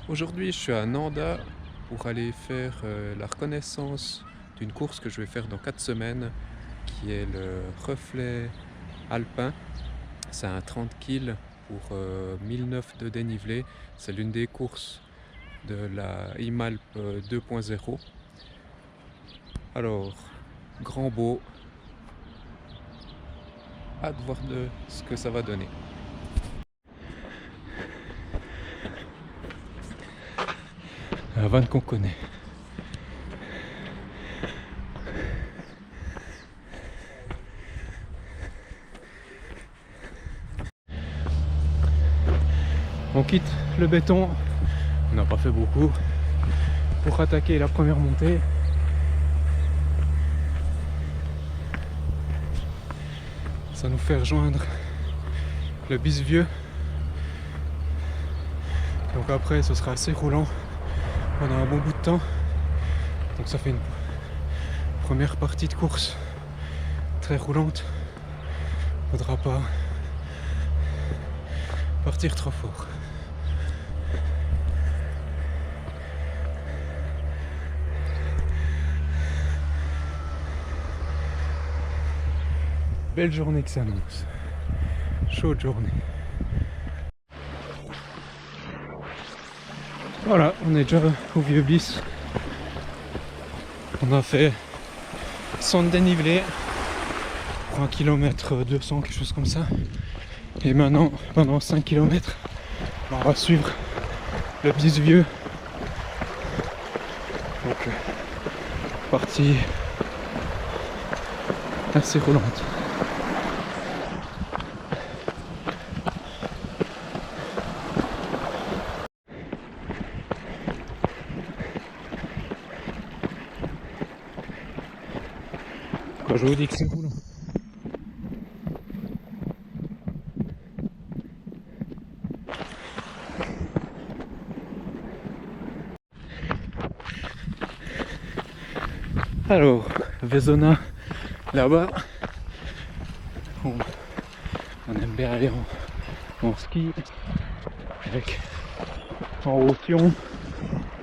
Aujourd'hui, je suis à Nanda pour aller faire la reconnaissance d'une course que je vais faire dans 4 semaines, qui est le reflet alpin. C'est un 30 kg pour 1009 de dénivelé. C'est l'une des courses de la Himalp 2.0. Alors, grand beau, hâte de voir ce que ça va donner. La vanne qu'on connaît. On quitte le béton, on n'a pas fait beaucoup, pour attaquer la première montée. Ça nous fait rejoindre le bis vieux. Donc après ce sera assez roulant pendant un bon bout de temps. Donc ça fait une première partie de course très roulante. Faudra pas partir trop fort. Belle journée que ça annonce. Chaude journée. Voilà, on est déjà au vieux bis. On a fait 100 de dénivelé pour 1 km 200, quelque chose comme ça. Et maintenant, pendant 5 km, on va suivre le bis vieux. Donc, partie assez roulante. Quand je vous dis que c'est roulant. Alors, Vezona, là-bas, on aime bien aller en ski, avec en haut Sion,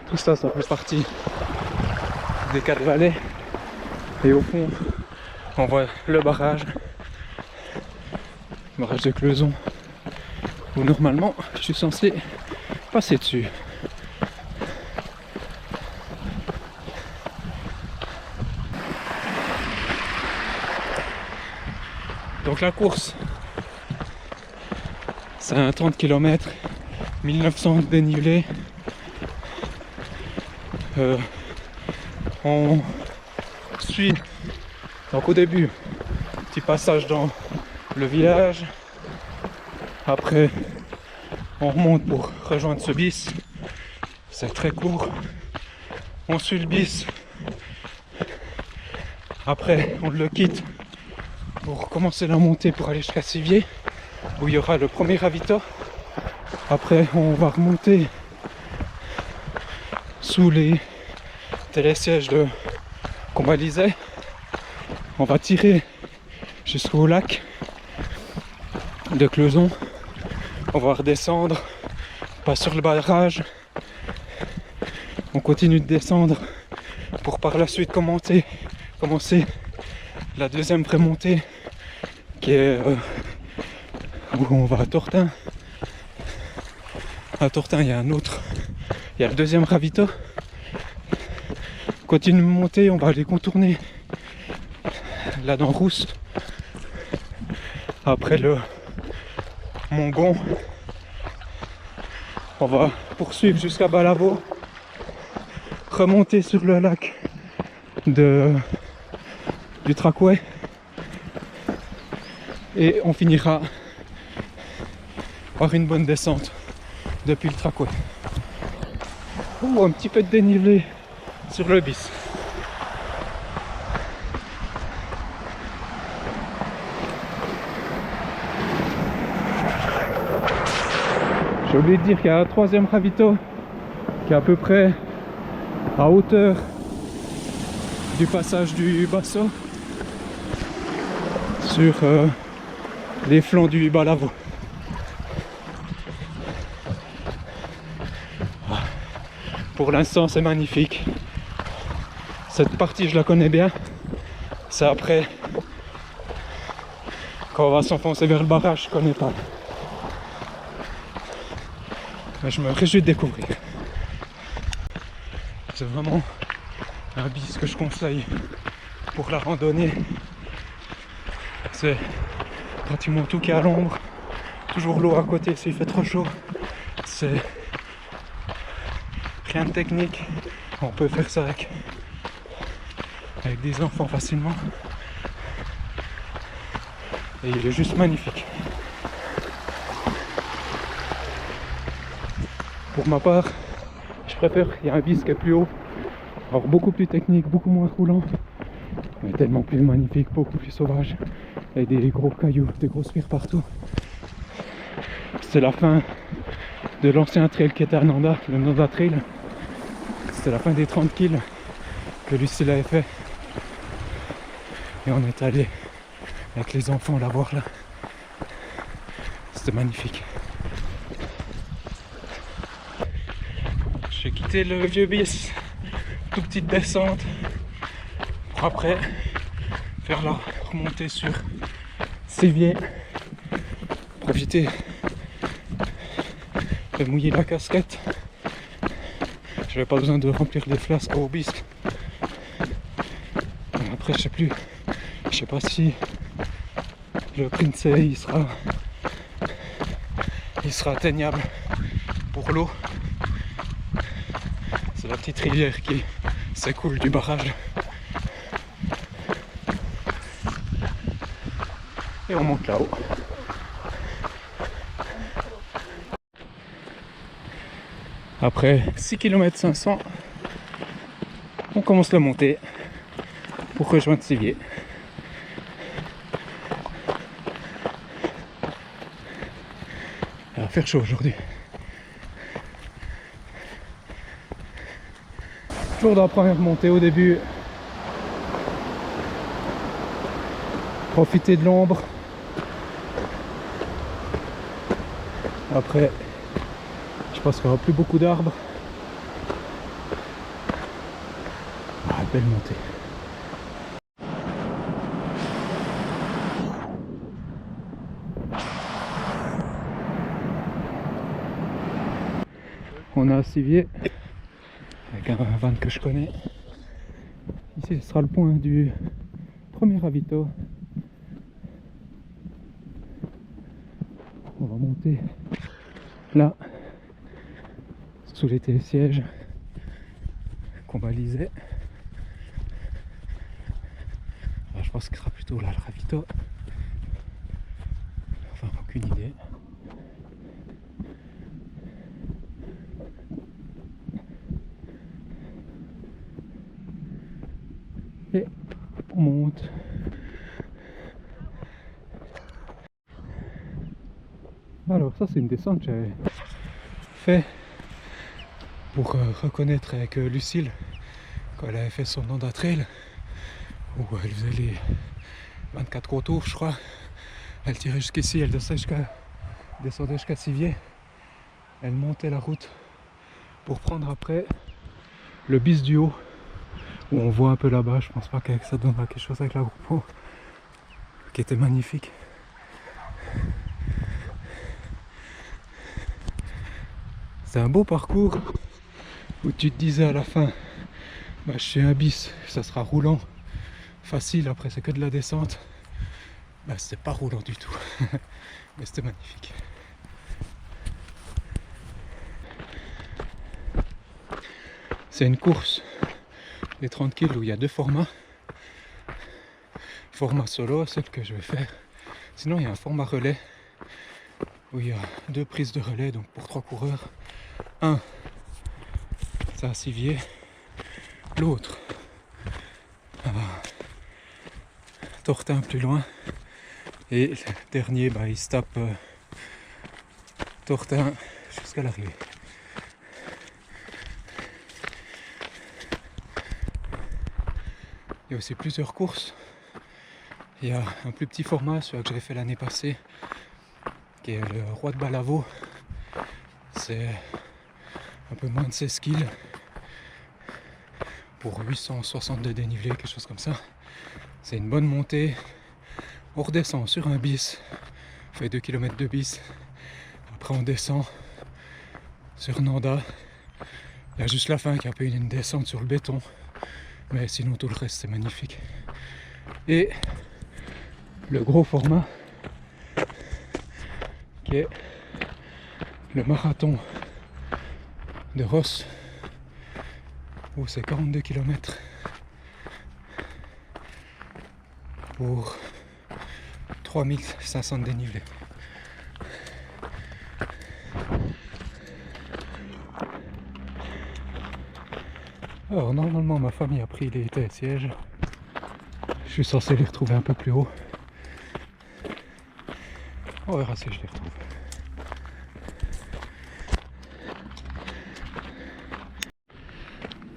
tout ça, ça fait partie des 4 vallées. Et au fond, on voit le barrage de Cleuson, où normalement je suis censé passer dessus. Donc la course, c'est un 30 km, 1900 de dénivelé. On suit, donc au début, petit passage dans le village. Après, on remonte pour rejoindre ce bis. C'est très court. On suit le bis. Après, on le quitte pour commencer la montée pour aller jusqu'à Sivier, où il y aura le premier ravito. Après, on va remonter sous les télésièges de Combalizet. On va tirer jusqu'au lac de Cleuson. On va redescendre, pas sur le barrage. On continue de descendre pour par la suite commencer la deuxième prémontée qui est où on va à Tortin. À Tortin, il y a le deuxième ravito. On continue de monter, on va aller contourner la dent rousse. Après le Mongon, on va poursuivre jusqu'à Balavo, remonter sur le lac du Tracouet et on finira par une bonne descente depuis le Tracouet. Oh, un petit peu de dénivelé sur le bis. J'ai oublié de dire qu'il y a un troisième ravito qui est à peu près à hauteur du passage du Basso sur les flancs du Balavo. Pour l'instant, c'est magnifique. Cette partie, je la connais bien. C'est après, quand on va s'enfoncer vers le barrage, je connais pas. Mais je me réjouis de découvrir. C'est vraiment un bis que je conseille pour la randonnée. C'est pratiquement tout qui est à l'ombre. Toujours l'eau à côté s'il fait trop chaud. C'est rien de technique. On peut faire ça avec des enfants facilement. Et il est juste magnifique. Pour ma part, je préfère, il y a un bis qui est plus haut. Alors beaucoup plus technique, beaucoup moins roulant. Mais tellement plus magnifique, beaucoup plus sauvage. Et des gros cailloux, des grosses pierres partout. C'est la fin de l'ancien trail qui était à Nanda, le Nanda Trail. C'était la fin des 30 kills que Lucille avait fait. Et on est allé avec les enfants la voir là. C'était magnifique. J'ai quitté le vieux bis, toute petite descente, pour après faire la remontée sur Sévier, profiter de mouiller la casquette. J'avais pas besoin de remplir les flasques au bis. Après, je sais pas si le Princey il sera atteignable pour l'eau. C'est la petite rivière qui s'écoule du barrage. Et on monte là-haut. Après 6 km 500, on commence la montée pour rejoindre Sévier. Il va faire chaud aujourd'hui. Toujours dans la première montée au début. Profiter de l'ombre. Après, je pense qu'il n'y aura plus beaucoup d'arbres. Ah, belle montée. On a Sévier avec un van que je connais. Ici ce sera le point du premier ravito. On va monter là sous les télésièges qu'on balisait. Alors, je pense qu'il sera plutôt là le ravito. Enfin, aucune idée. Et on monte. Alors ça c'est une descente que j'avais fait pour reconnaître avec Lucille quand elle avait fait son Nanda Trail où elle faisait les 24 gros tours je crois. Elle tirait jusqu'ici, elle descendait jusqu'à Sévier. Elle montait la route pour prendre après le bis du haut où on voit un peu là-bas. Je pense pas que ça donnera quelque chose avec la GoPro qui était magnifique. C'est un beau parcours où tu te disais à la fin, bah, je fais un bis, ça sera roulant, facile, après c'est que de la descente. Bah, c'était pas roulant du tout, mais c'était magnifique. C'est une course des 30 kg où il y a deux formats. Format solo, celle que je vais faire. Sinon il y a un format relais où il y a deux prises de relais, donc pour 3 coureurs. Un, c'est à Sévier. L'autre, Tortin plus loin. Et le dernier, bah, il se tape Tortin jusqu'à l'arrivée. Il y a aussi plusieurs courses. Il y a un plus petit format, celui que j'ai fait l'année passée, qui est le Roi de Balavo. C'est un peu moins de 16 kills. pour 860 de dénivelé, quelque chose comme ça. C'est une bonne montée. On redescend sur un bis, on fait 2 km de bis. Après on descend sur Nanda. Il y a juste la fin qui a un peu une descente sur le béton. Mais sinon tout le reste c'est magnifique. Et le gros format qui est le marathon de Ross, où c'est 42 km pour 3500 de dénivelé. Alors normalement ma famille a pris les sièges. Je suis censé les retrouver un peu plus haut. On verra si je les retrouve.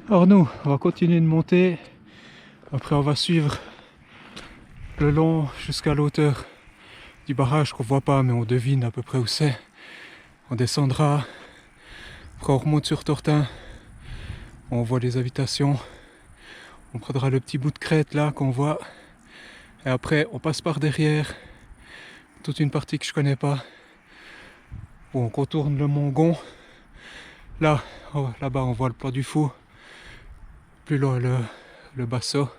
Alors nous, on va continuer de monter. Après on va suivre le long jusqu'à l'auteur du barrage qu'on voit pas, mais on devine à peu près où c'est. On descendra. Après on remonte sur Tortin. On voit les habitations. On prendra le petit bout de crête là qu'on voit. Et après on passe par derrière. Toute une partie que je connais pas. Où on contourne le Mont Gon. Là, là-bas on voit le Plat du Fou. Plus loin le Basso.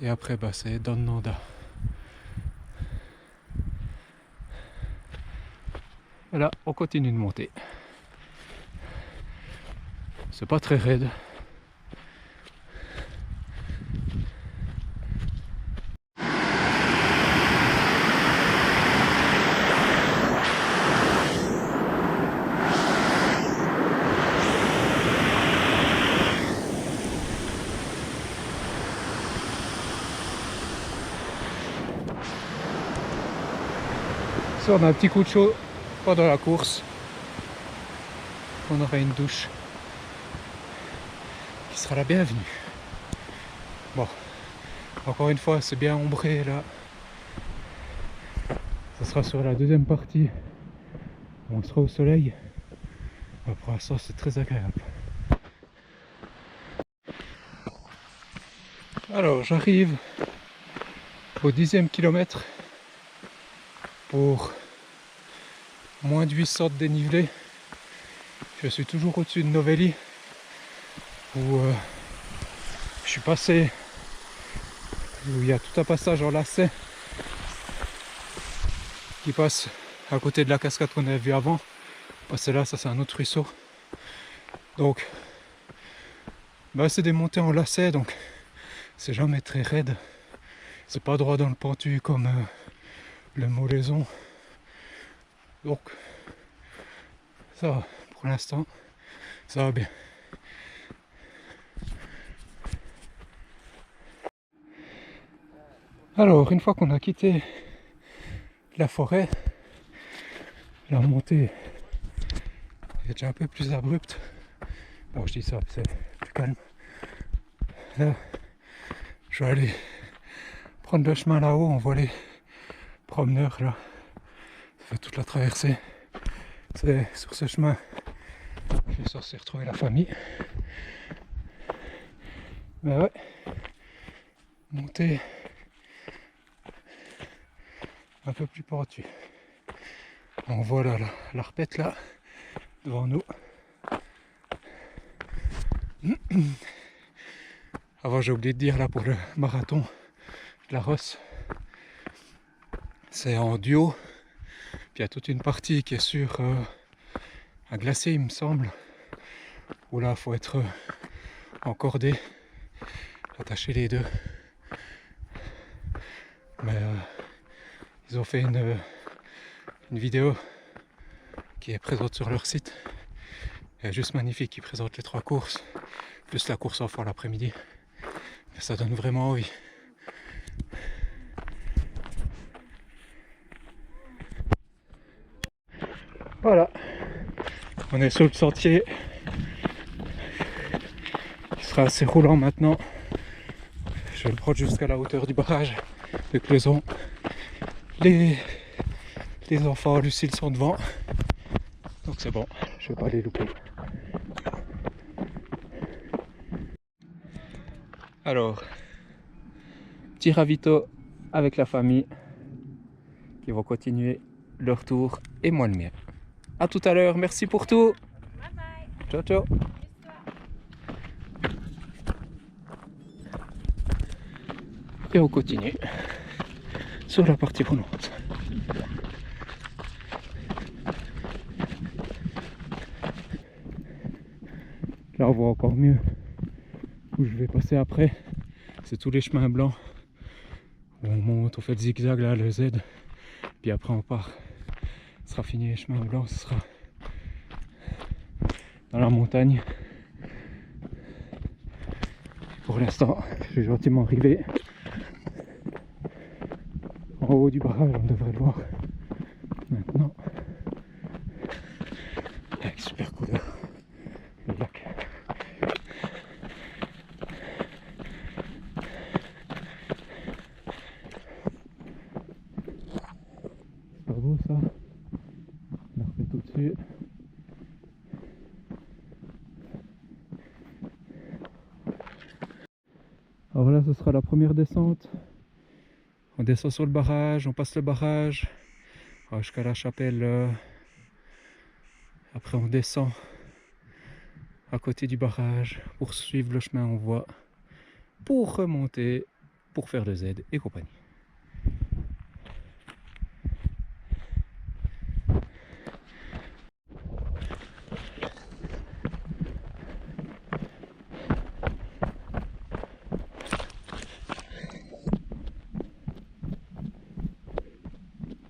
Et après bah, c'est dans Nanda. Voilà, on continue de monter. C'est pas très raide. Ça, on a un petit coup de chaud pendant la course. On aura une douche qui sera la bienvenue. Bon, encore une fois, c'est bien ombré là. Ça sera sur la deuxième partie. On sera au soleil. Pour l'instant, c'est très agréable. Alors, j'arrive au 10e kilomètre pour moins de 800 de dénivelé. Je suis toujours au-dessus de Novelli où je suis passé, où il y a tout un passage en lacet qui passe à côté de la cascade qu'on avait vue avant. Passer là, ça c'est un autre ruisseau. Donc bah, c'est des montées en lacet, donc c'est jamais très raide. C'est pas droit dans le pentu comme le Molaison. Donc ça va, pour l'instant, ça va bien. Alors, une fois qu'on a quitté la forêt, la montée est déjà un peu plus abrupte. Bon, je dis ça, c'est plus calme. Là, je vais aller prendre le chemin là-haut, on voit les promeneurs là. Ça fait toute la traversée. C'est sur ce chemin que je suis censé retrouver la famille. Mais ouais, monter un peu plus pentu. On voit là la repète là devant nous. Avant, j'ai oublié de dire là pour le marathon de la Ross, c'est en duo. Puis il y a toute une partie qui est sur un glacier, il me semble, où là il faut être en cordée, attacher les deux. Mais ils ont fait une vidéo qui est présente sur leur site. Elle est juste magnifique, ils présentent les 3 courses, plus la course en fond l'après-midi. Ça donne vraiment envie. Voilà, on est sur le sentier qui sera assez roulant maintenant. Je vais le prendre jusqu'à la hauteur du barrage de Cleuson. Les enfants, Lucille, sont devant, donc c'est bon, je vais pas les louper. Alors, petit ravito avec la famille qui vont continuer leur tour et moi le mien. A tout à l'heure, merci pour tout. Bye bye. Ciao ciao. Et on continue sur la partie roulante. Là on voit encore mieux où je vais passer après. C'est tous les chemins blancs où on monte, on fait le zigzag là, le Z, puis après on part. Ce sera fini les chemins blancs, ce sera dans la montagne. Pour l'instant, je suis gentiment arrivé en haut du barrage, on devrait le voir maintenant. Avec super couleur, le lac. C'est pas beau ça? On la refait tout dessus. Alors là, ce sera la première descente. On descend sur le barrage, on passe le barrage jusqu'à la chapelle. Après, on descend à côté du barrage pour suivre le chemin, on voit, pour remonter, pour faire le Z et compagnie.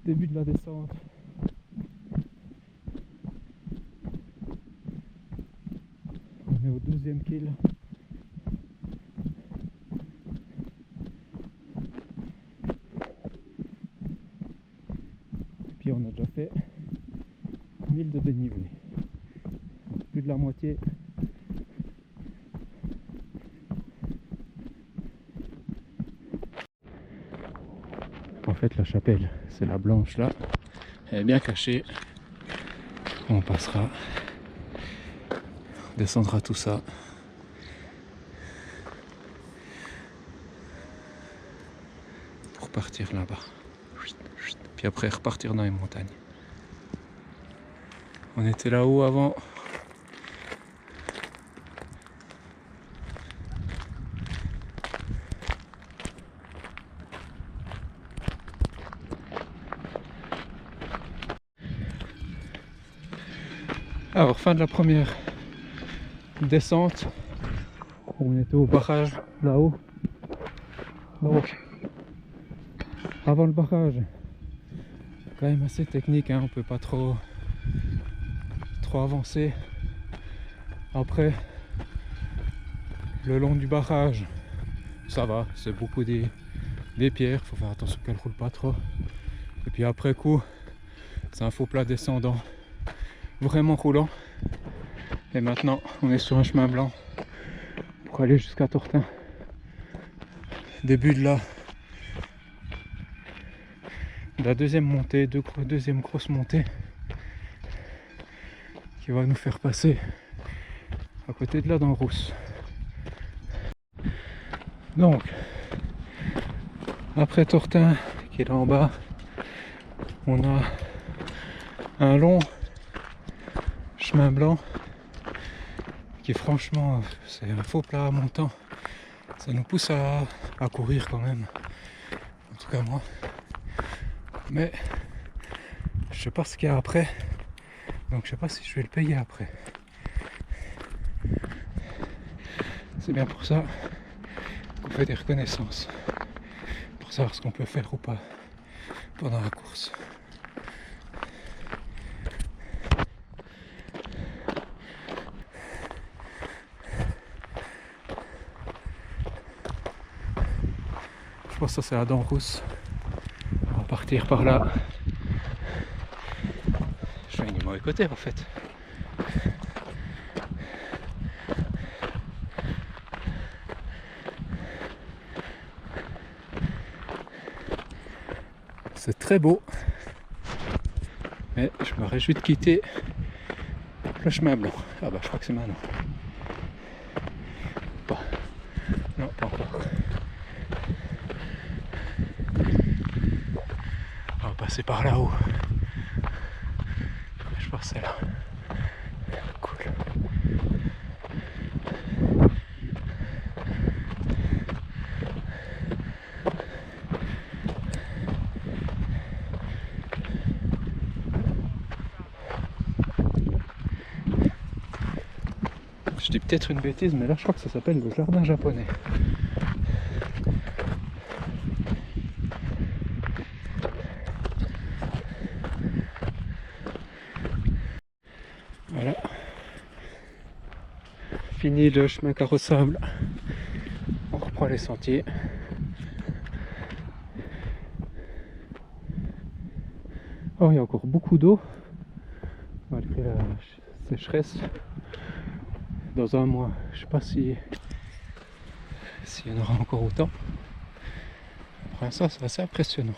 Début de la descente. On est au 12e kill. Puis on a déjà fait 1000 de dénivelé. Plus de la moitié. En fait, la chapelle, c'est la blanche là. Elle est bien cachée. On passera. On descendra tout ça. Pour partir là-bas. Puis après repartir dans les montagnes. On était là-haut avant. Alors, fin de la première descente. On était au barrage là-haut. Donc, avant le barrage, quand même assez technique, hein, on peut pas trop avancer. Après, le long du barrage, ça va, c'est beaucoup des pierres, faut faire attention qu'elles roulent pas trop. Et puis après coup, c'est un faux plat descendant, vraiment roulant. Et maintenant, on est sur un chemin blanc pour aller jusqu'à Tortin. Début de la deuxième montée, deuxième grosse montée qui va nous faire passer à côté de la dent rousse. Donc, après Tortin qui est là en bas, on a un long chemin blanc qui franchement c'est un faux plat montant. Ça nous pousse à courir quand même, en tout cas moi. Mais je sais pas ce qu'il y a après, donc je sais pas si je vais le payer après. C'est bien pour ça qu'on fait des reconnaissances, pour savoir ce qu'on peut faire ou pas pendant la course. Je pense que ça c'est la dent rousse. On va partir par là. Je vais du mauvais côté en fait. C'est très beau. Mais je me réjouis de quitter le chemin blanc. Ah bah je crois que c'est maintenant. Pas. Non, pas encore. passer par là-haut. Je pense que c'est là. Cool. Je dis peut-être une bêtise, mais là je crois que ça s'appelle le jardin japonais. Voilà. Fini le chemin carrossable. On reprend les sentiers. Oh, il y a encore beaucoup d'eau. Malgré la sécheresse. Dans un mois, je sais pas s'il y en aura encore autant. Pour l'instant, c'est assez impressionnant.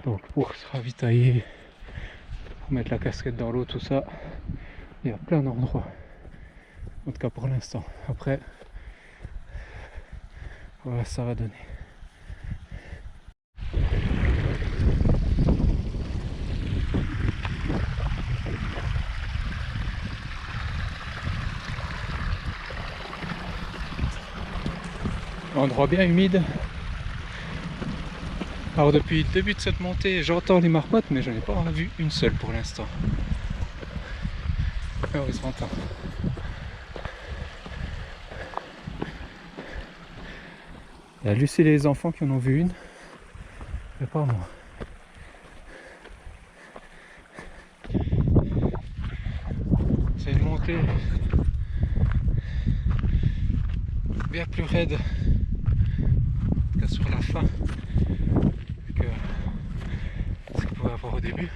Donc pour se ravitailler, pour mettre la casquette dans l'eau, tout ça, il y a plein d'endroits. En tout cas pour l'instant. Après, voilà, ça va donner. Endroit bien humide. Alors depuis le début de cette montée, j'entends les marmottes, mais je n'ai pas vu une seule pour l'instant. Alors ils s'entendent. Il y a Lucie et les enfants qui en ont vu une, mais pas moi. C'est une montée bien plus raide qu'à sur la fin que ce qu'on pouvait avoir au début.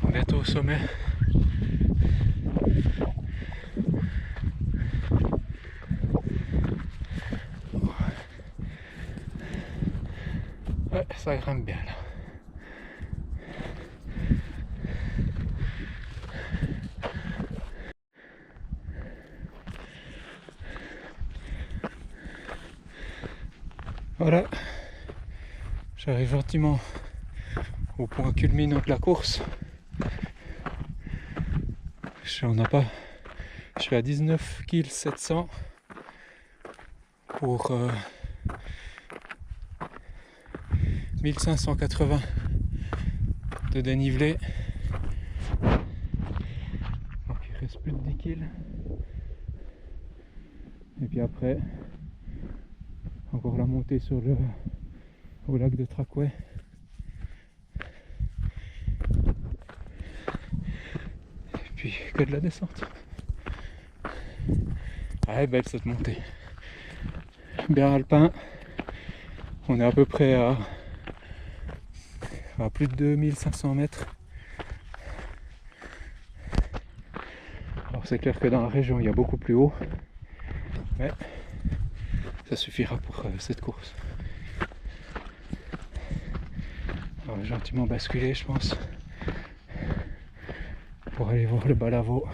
On est bientôt au sommet. Ouais, ça grimpe bien là. Voilà, j'arrive gentiment au point culminant de la course. Je suis à 19 kg 700 pour 1580 de dénivelé. Donc il reste plus de 10 kg. Et puis après, encore la montée au lac de Tracouet. Et puis que de la descente. Ah, est belle cette montée. Bien alpin. On est à peu près à plus de 2500 mètres. Alors c'est clair que dans la région il y a beaucoup plus haut. Mais ça suffira pour cette course. On va gentiment basculer, je pense, pour aller voir le Balavo,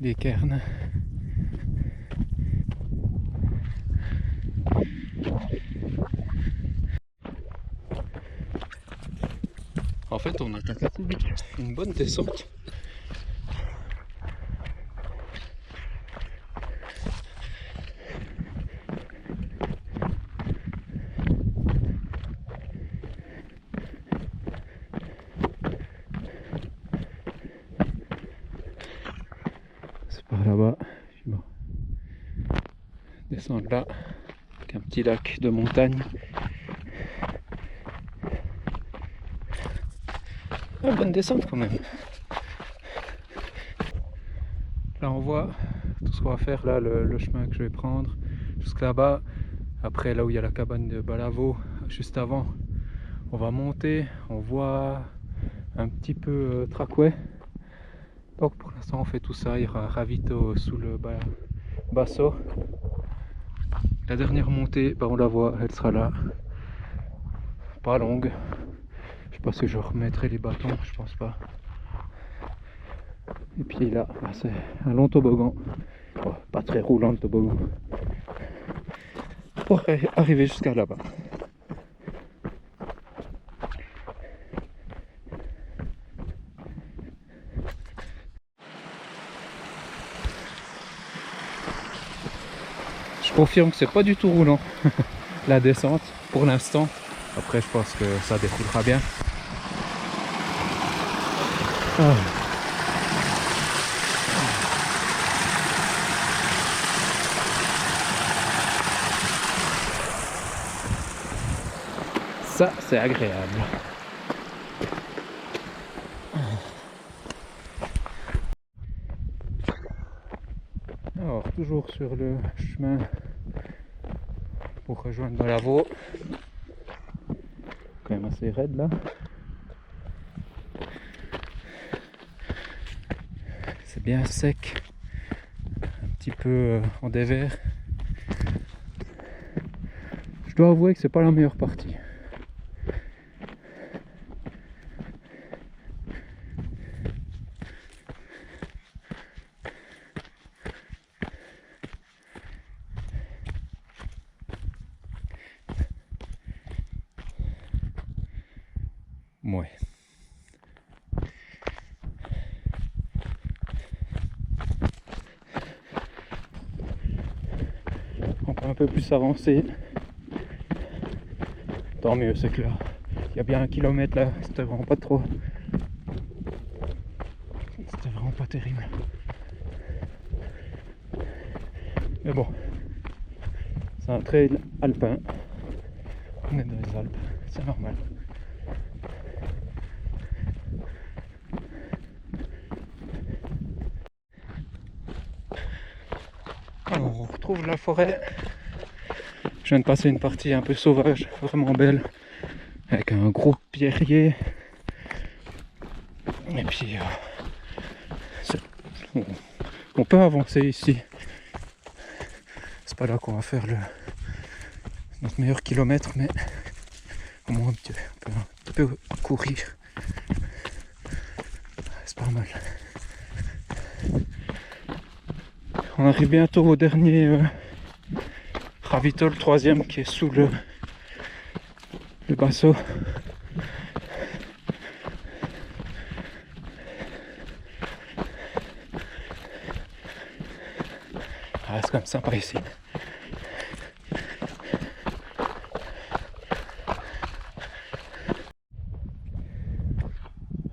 les cairns. En fait, on attaque assez vite, une bonne descente. Par là-bas, bon. Descendre là, avec un petit lac de montagne. Ah, bonne descente quand même. Là on voit tout ce qu'on va faire, là le chemin que je vais prendre jusqu'à là-bas. Après là où il y a la cabane de Balavo, juste avant, on va monter, on voit un petit peu Tracouet. Donc pour l'instant on fait tout ça, il y aura ravito sous le basso. La dernière montée, bah, on la voit, elle sera là. Pas longue. Je sais pas si je remettrai les bâtons, je pense pas. Et puis là, bah, c'est un long toboggan. pas très roulant le toboggan. Pour arriver jusqu'à là-bas. Je confirme que c'est pas du tout roulant la descente pour l'instant. Après je pense que ça déroulera bien. Ah. Ça c'est agréable. Alors toujours sur le chemin pour rejoindre Balavo. Quand même assez raide là. C'est bien sec, un petit peu en dévers. Je dois avouer que c'est pas la meilleure partie. Ouais. On peut un peu plus avancer. Tant mieux, c'est clair. Il y a bien 1 kilomètre là, c'était vraiment pas trop. C'était vraiment pas terrible. Mais bon, c'est un trail alpin. On est dans les Alpes, c'est normal. Alors, on retrouve la forêt. Je viens de passer une partie un peu sauvage, vraiment belle, avec un gros pierrier. Et puis, on peut avancer ici. C'est pas là qu'on va faire notre meilleur kilomètre, mais au moins un peu courir. C'est pas mal. On arrive bientôt au dernier ravito, le 3e qui est sous le basso. Ah, c'est quand même sympa ici.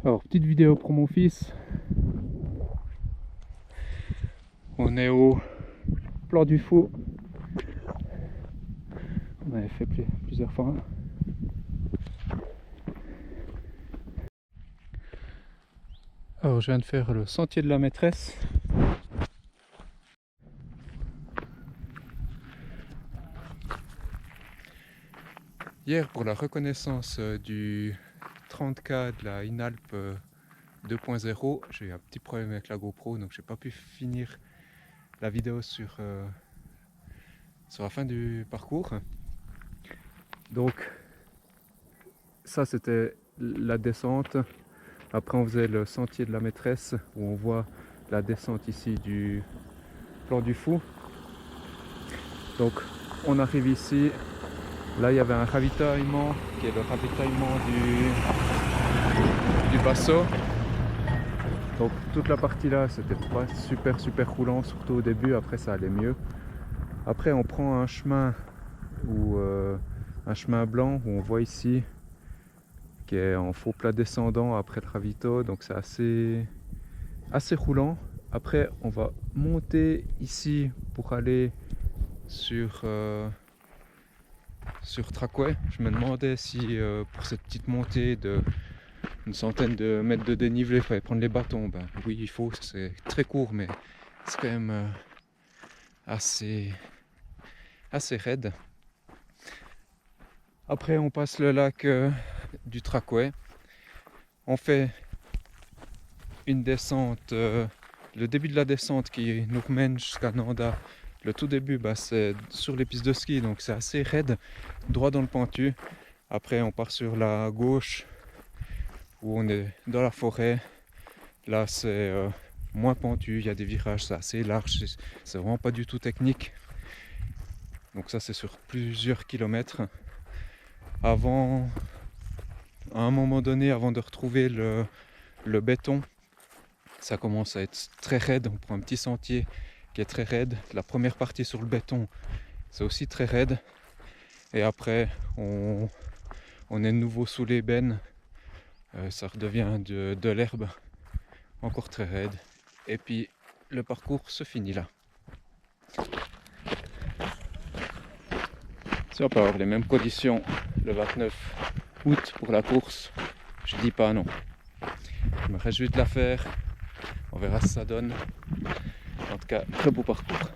Alors, petite vidéo pour mon fils. On est au Plan du Fou. On avait fait plusieurs fois. Alors, je viens de faire le sentier de la maîtresse. Hier, pour la reconnaissance du 30K de la INALP 2.0, j'ai eu un petit problème avec la GoPro, donc j'ai pas pu finir la vidéo sur la fin du parcours. Donc ça c'était la descente. Après on faisait le sentier de la maîtresse où on voit la descente ici du Plan du Fou. Donc on arrive ici. Là il y avait un ravitaillement qui est le ravitaillement du basso. Donc toute la partie là c'était pas super roulant, surtout au début. Après ça allait mieux. Après on prend un chemin un chemin blanc où on voit ici qui est en faux plat descendant après le ravito, donc c'est assez roulant. Après on va monter ici pour aller sur Tracouet. Je me demandais si pour cette petite montée de une centaine de mètres de dénivelé il fallait prendre les bâtons. Ben oui il faut, c'est très court mais c'est quand même assez raide. Après on passe le lac du Tracouet. On fait une descente, le début de la descente qui nous mène jusqu'à Nanda. Le tout début c'est sur les pistes de ski, donc c'est assez raide, droit dans le pentu. Après on part sur la gauche où on est dans la forêt. Là c'est moins pentu, il y a des virages, c'est assez large, c'est vraiment pas du tout technique. Donc ça c'est sur plusieurs kilomètres. Avant, à un moment donné, avant de retrouver le béton, ça commence à être très raide. On prend un petit sentier qui est très raide. La première partie sur le béton, c'est aussi très raide. Et après, on est de nouveau sous l'ébène. Ça redevient de l'herbe, encore très raide. Et puis, le parcours se finit là. Si on peut avoir les mêmes conditions le 29 août pour la course, je dis pas non. Je me réjouis de la faire. On verra ce que ça donne. En tout cas, très beau parcours.